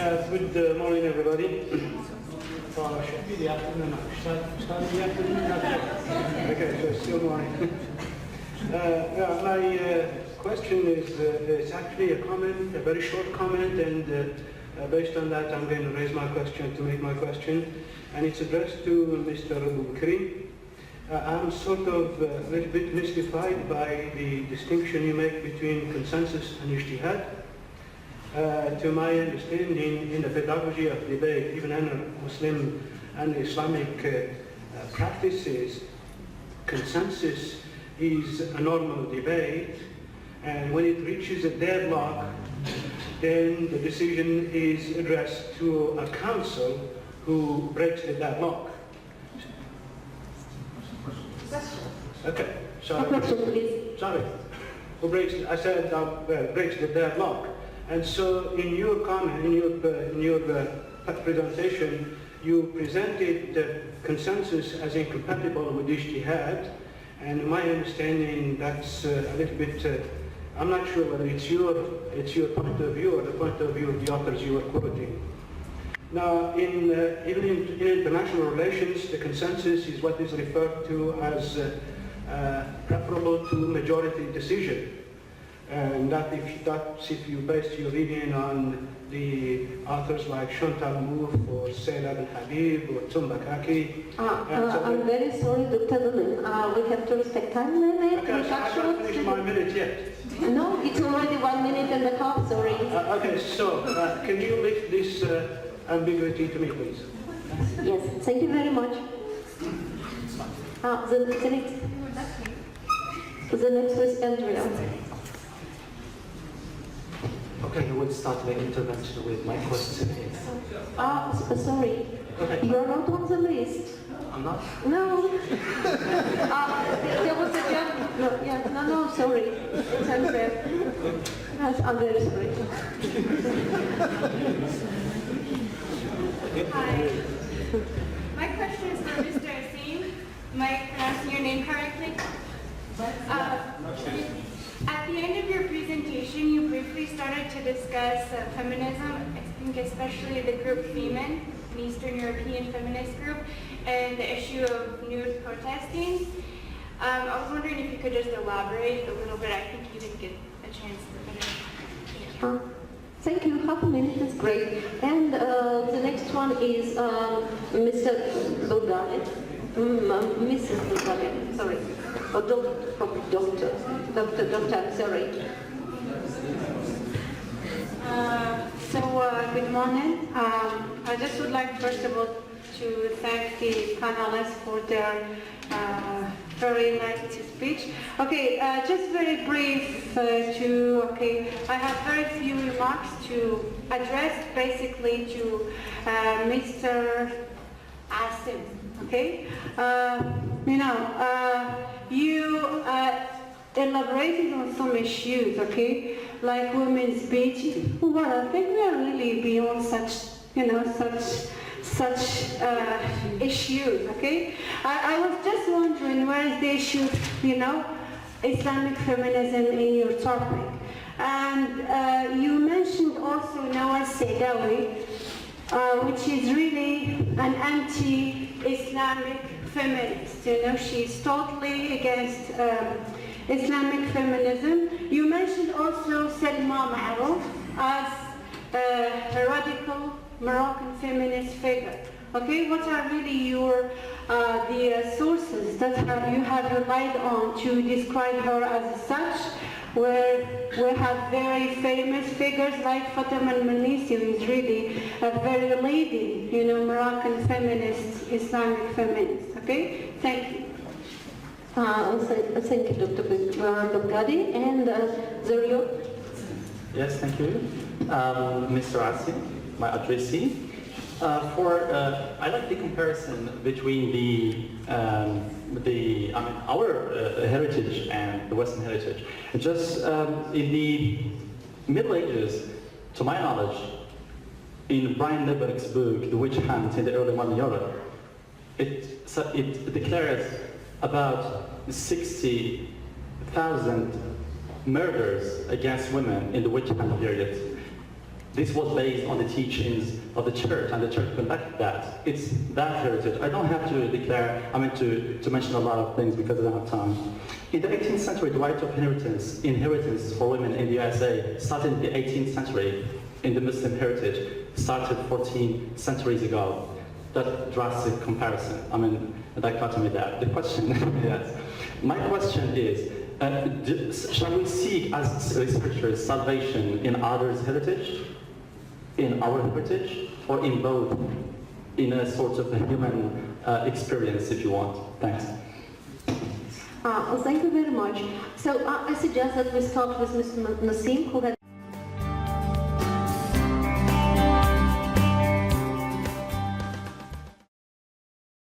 Good morning, everybody. Well, it should be the afternoon. Starting the afternoon? Okay, so it's still morning. Yeah, my question is it's actually a comment, a very short comment, and based on that, I'm going to raise my question to make my question, and it's addressed to Mr. Bukri. I'm sort of a little bit mystified by the distinction you make between consensus and ijtihad. To my understanding, in the pedagogy of debate, even in Muslim and Islamic practices, consensus is a normal debate, and when it reaches a deadlock, then the decision is addressed to a council who breaks the deadlock. Okay, sorry. Who breaks? I said breaks the deadlock. And so, in your comment, in your presentation, you presented consensus as incompatible with ijtihad, and in my understanding, that's a little bit. I'm not sure whether it's your point of view or the point of view of the authors you were quoting. Now, even in international relations, the consensus is what is referred to as preferable to majority decision. And that's if you base your reading on the authors like Chantal Mouffe or Sayyid Ibn Habib or Tumbakaki. I'm very sorry, Dr. Lumen. We have to respect time limit. Okay, I haven't finished my minute yet. No, it's already 1 minute and a half, sorry. Okay, so can you lift this ambiguity to me, please? Yes, thank you very much. The next was Andrea. Okay, I will start the intervention with my question. Sorry. Okay. You're not on the list. I'm not? No. There was a jump. No, yeah, no, sorry. It's unfair. Yes, I'm very sorry. Hi. My question is for Mr. Asim. Am I pronouncing your name correctly? At the end of your presentation, you briefly started to discuss feminism, I think especially the group Femen, an Eastern European feminist group, and the issue of nude protesting. I was wondering if you could just elaborate a little bit. I think you didn't get a chance to finish. Thank you. Half a minute is great. And the next one is Mr. Bulgari. Mrs. Bulgari, sorry. Or doctor, I'm sorry. Good morning. I just would like, first of all, to thank the panelists for their very nice speech. Okay, just very brief I have very few remarks to address basically to Mr. Asim. Okay, you elaborated on some issues, okay, like women's speech. Well, I think we are really beyond such issues, okay. I was just wondering where is the issue, Islamic feminism in your topic, and you mentioned also Nawal Saidawi, which is really an anti-Islamic feminist. She's totally against Islamic feminism. You mentioned also Selma Ma'rouf as a radical Moroccan feminist figure. Okay, what are really your the sources that you have relied on to describe her as such? Where we have very famous figures like Fatima al-Manisi, who is really a very leading, Moroccan feminist, Islamic feminist. Okay, thank you. Thank you, Dr. Baghdadi. And Zario? Yes, thank you. Mr. Asim, my addressee. I like the comparison between our heritage and the Western heritage. Just in the Middle Ages, to my knowledge, in Brian Lebovich's book, The Witch Hunt in the Early Modern Europe, it declares about 60,000 murders against women in the witch hunt period. this was based on the teachings of the church, and the church conducted that. It's that heritage. I don't have to declare, to mention a lot of things because I don't have time. In the 18th century, the right of inheritance for women in the USA started in the 18th century. In the Muslim heritage, started 14 centuries ago. That drastic comparison, dichotomy there. The question, yes. My question is, shall we seek as researchers salvation in others' heritage, in our heritage, or in both, in a sort of a human experience, if you want? Thanks. Thank you very much. So I suggest that we start with Mr. Nassim, who had